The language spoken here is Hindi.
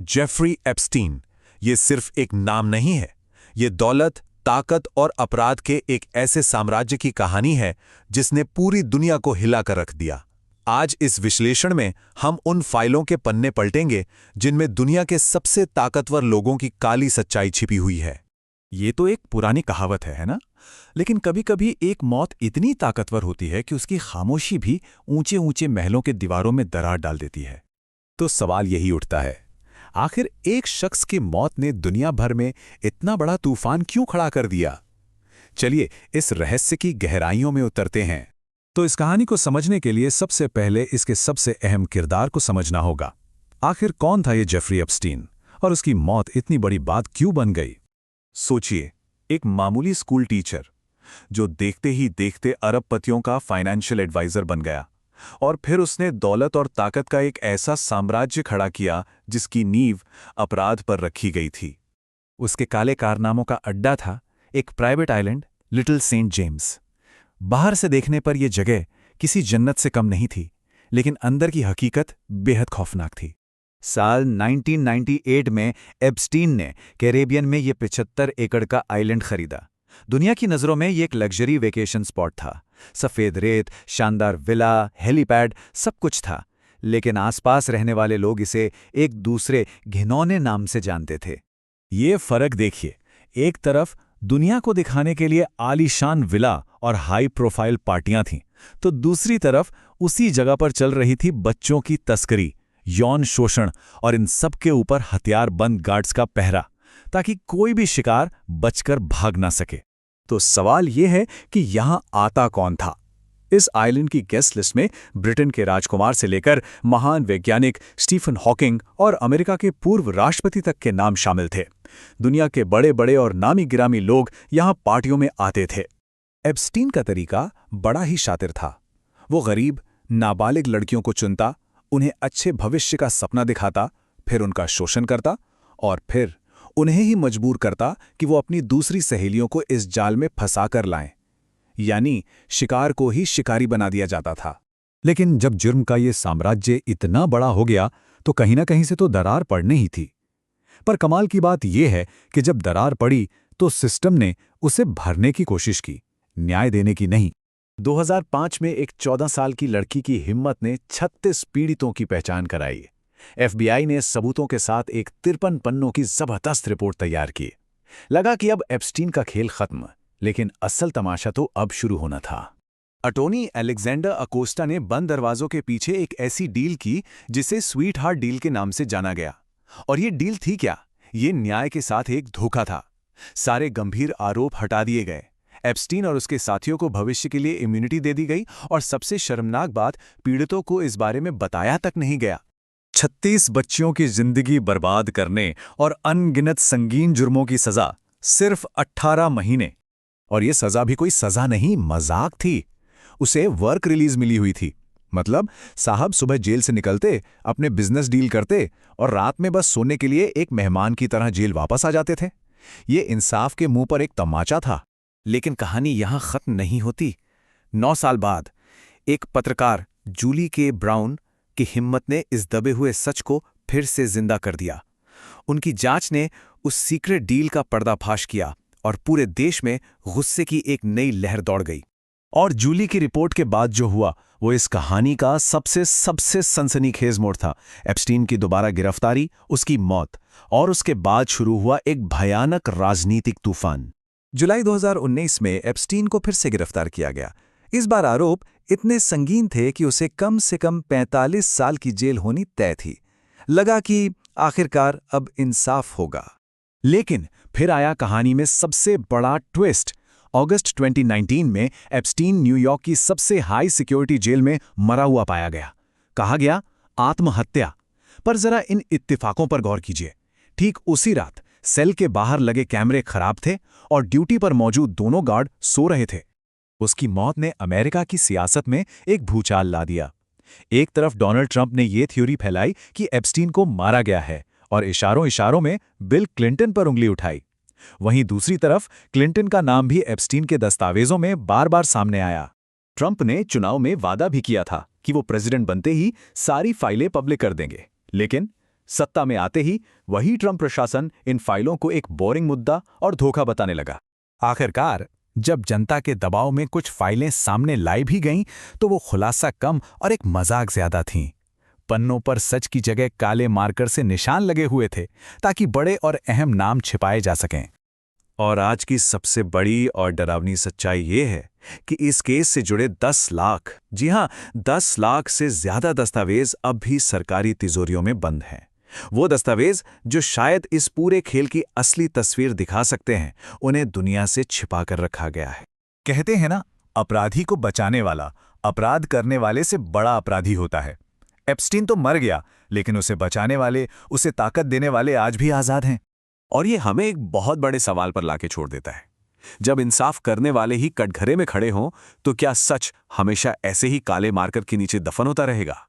जेफरी एप्स्टीन, ये सिर्फ एक नाम नहीं है। ये दौलत, ताकत और अपराध के एक ऐसे साम्राज्य की कहानी है जिसने पूरी दुनिया को हिलाकर रख दिया। आज इस विश्लेषण में हम उन फाइलों के पन्ने पलटेंगे जिनमें दुनिया के सबसे ताकतवर लोगों की काली सच्चाई छिपी हुई है। ये तो एक पुरानी कहावत है ना? लेकिन कभी-कभी एक मौत इतनी ताकतवर होती है कि उसकी खामोशी भी ऊंचे ऊंचे महलों के दीवारों में दरार डाल देती है। तो सवाल यही उठता है, आखिर एक शख्स की मौत ने दुनिया भर में इतना बड़ा तूफान क्यों खड़ा कर दिया? चलिए इस रहस्य की गहराइयों में उतरते हैं। तो इस कहानी को समझने के लिए सबसे पहले इसके सबसे अहम किरदार को समझना होगा। आखिर कौन था ये जेफरी एप्स्टीन और उसकी मौत इतनी बड़ी बात क्यों बन गई? सोचिए, एक मामूली स्कूल टीचर जो देखते ही देखते अरबपतियों का फाइनेंशियल एडवाइजर बन गया, और फिर उसने दौलत और ताकत का एक ऐसा साम्राज्य खड़ा किया जिसकी नींव अपराध पर रखी गई थी। उसके काले कारनामों का अड्डा था एक private island, little Saint James. बाहर से देखने पर यह जगह किसी जन्नत से कम नहीं थी, लेकिन अंदर की हकीकत बेहद खौफनाक थी। साल 1998 में एप्स्टीन ने कैरेबियन में ये 75 एकड़ का आइलैंड खरीदा। दुनिया की नज़रों में ये एक लग्जरी वेकेशन स्पॉट था। सफ़ेद रेत, शानदार विला, हेलीपैड, सब कुछ था। लेकिन आसपास रहने वाले लोग इसे एक दूसरे घिनौने नाम से जानते थे। ये फर्क देखिए, एक तरफ दुनिया को दिखाने के लिए आलीशान विला और हाई प्रोफाइल पार्टियां थीं, तो दूसरी तरफ उसी जगह पर चल रही थी बच्चों की तस्करी, यौन शोषण और इन सब के ऊपर हथियारबंद गार्ड्स का पहरा, ताकि कोई भी शिकार बचकर भाग ना सके। तो सवाल यह है कि यहां आता कौन था? इस आइलैंड की गेस्ट लिस्ट में ब्रिटेन के राजकुमार से लेकर महान वैज्ञानिक स्टीफन हॉकिंग और अमेरिका के पूर्व राष्ट्रपति तक के नाम शामिल थे। दुनिया के बड़े बड़े और नामी गिरामी लोग यहां पार्टियों में आते थे। एप्स्टीन का तरीका बड़ा ही शातिर था। वो गरीब, नाबालिग लड़कियों को चुनता, उन्हें अच्छे भविष्य का सपना दिखाता, फिर उनका शोषण करता और फिर उन्हें ही मजबूर करता कि वो अपनी दूसरी सहेलियों को इस जाल में फंसा कर लाएं। यानी शिकार को ही शिकारी बना दिया जाता था। लेकिन जब जुर्म का ये साम्राज्य इतना बड़ा हो गया तो कहीं ना कहीं से तो दरार पड़नी ही थी। पर कमाल की बात यह है कि जब दरार पड़ी तो सिस्टम ने उसे भरने की कोशिश की, न्याय देने की नहीं। 2005 में एक 14 साल की लड़की की हिम्मत ने 36 पीड़ितों की पहचान कराई। FBI ने सबूतों के साथ एक 53 पन्नों की जबरदस्त रिपोर्ट तैयार की। लगा कि अब एप्स्टीन का खेल खत्म, लेकिन असल तमाशा तो अब शुरू होना था। अटॉर्नी अलेक्जेंडर अकोस्टा ने बंद दरवाजों के पीछे एक ऐसी डील की जिसे स्वीट हार्ट डील के नाम से जाना गया। और ये डील थी क्या? ये न्याय के साथ एक धोखा था। सारे गंभीर आरोप हटा दिए गए, एप्स्टीन और उसके साथियों को भविष्य के लिए इम्यूनिटी दे दी गई, और सबसे शर्मनाक बात, पीड़ितों को इस बारे में बताया तक नहीं गया। 36 बच्चियों की जिंदगी बर्बाद करने और अनगिनत संगीन जुर्मों की सजा सिर्फ 18 महीने। और ये सजा भी कोई सजा नहीं, मजाक थी। उसे वर्क रिलीज मिली हुई थी। मतलब साहब सुबह जेल से निकलते, अपने बिजनेस डील करते और रात में बस सोने के लिए एक मेहमान की तरह जेल वापस आ जाते थे। ये इंसाफ के मुंह पर एक तमाचा था। लेकिन कहानी यहां खत्म नहीं होती। 9 साल बाद एक पत्रकार जूली के ब्राउन की हिम्मत ने इस दबे हुए सच को फिर से जिंदा कर दिया। उनकी जांच ने उस सीक्रेट डील का पर्दाफाश किया और पूरे देश में गुस्से की एक नई लहर दौड़ गई। और जूली की रिपोर्ट के बाद जो हुआ वो इस कहानी का सबसे सनसनीखेज मोड़ था। एप्स्टीन की दोबारा गिरफ्तारी, उसकी मौत, और उसके बाद शुरू हुआ एक भयानक राजनीतिक तूफान। जुलाई 2019 में एप्स्टीन को फिर से गिरफ्तार किया गया। इस बार आरोप इतने संगीन थे कि उसे कम से कम 45 साल की जेल होनी तय थी। लगा कि आखिरकार अब इंसाफ होगा। लेकिन फिर आया कहानी में सबसे बड़ा ट्विस्ट। अगस्त 2019 में एप्स्टीन न्यूयॉर्क की सबसे हाई सिक्योरिटी जेल में मरा हुआ पाया गया। कहा गया आत्महत्या। पर जरा इन इत्तिफाकों पर गौर कीजिए। ठीक उसी रात सेल के बाहर लगे कैमरे खराब थे और ड्यूटी पर मौजूद दोनों गार्ड सो रहे थे। उसकी मौत ने अमेरिका की सियासत में एक भूचाल ला दिया। एक तरफ डोनाल्ड ट्रंप ने यह थ्योरी फैलाई कि एप्स्टीन को मारा गया है और इशारों इशारों में बिल क्लिंटन पर उंगली उठाई। वहीं दूसरी तरफ क्लिंटन का नाम भी एप्स्टीन के दस्तावेजों में बार बार सामने आया। ट्रंप ने चुनाव में वादा भी किया था कि वो प्रेसिडेंट बनते ही सारी फाइलें पब्लिक कर देंगे, लेकिन सत्ता में आते ही वही ट्रंप प्रशासन इन फाइलों को एक बोरिंग मुद्दा और धोखा बताने लगा। आखिरकार जब जनता के दबाव में कुछ फाइलें सामने लाई भी गईं, तो वो खुलासा कम और एक मजाक ज्यादा थीं। पन्नों पर सच की जगह काले मार्कर से निशान लगे हुए थे, ताकि बड़े और अहम नाम छिपाए जा सकें। और आज की सबसे बड़ी और डरावनी सच्चाई ये है कि इस केस से जुड़े 10 लाख, जी हां, 10 लाख से ज्यादा दस्तावेज अब भी सरकारी तिजोरियों में बंद हैं। वो दस्तावेज जो शायद इस पूरे खेल की असली तस्वीर दिखा सकते हैं, उन्हें दुनिया से छिपा कर रखा गया है। कहते हैं ना, अपराधी को बचाने वाला अपराध करने वाले से बड़ा अपराधी होता है। एप्स्टीन तो मर गया, लेकिन उसे बचाने वाले, उसे ताकत देने वाले आज भी आजाद हैं। और ये हमें एक बहुत बड़े सवाल पर लाके छोड़ देता है। जब इंसाफ करने वाले ही कटघरे में खड़े हों, तो क्या सच हमेशा ऐसे ही काले मार्कर के नीचे दफन होता रहेगा?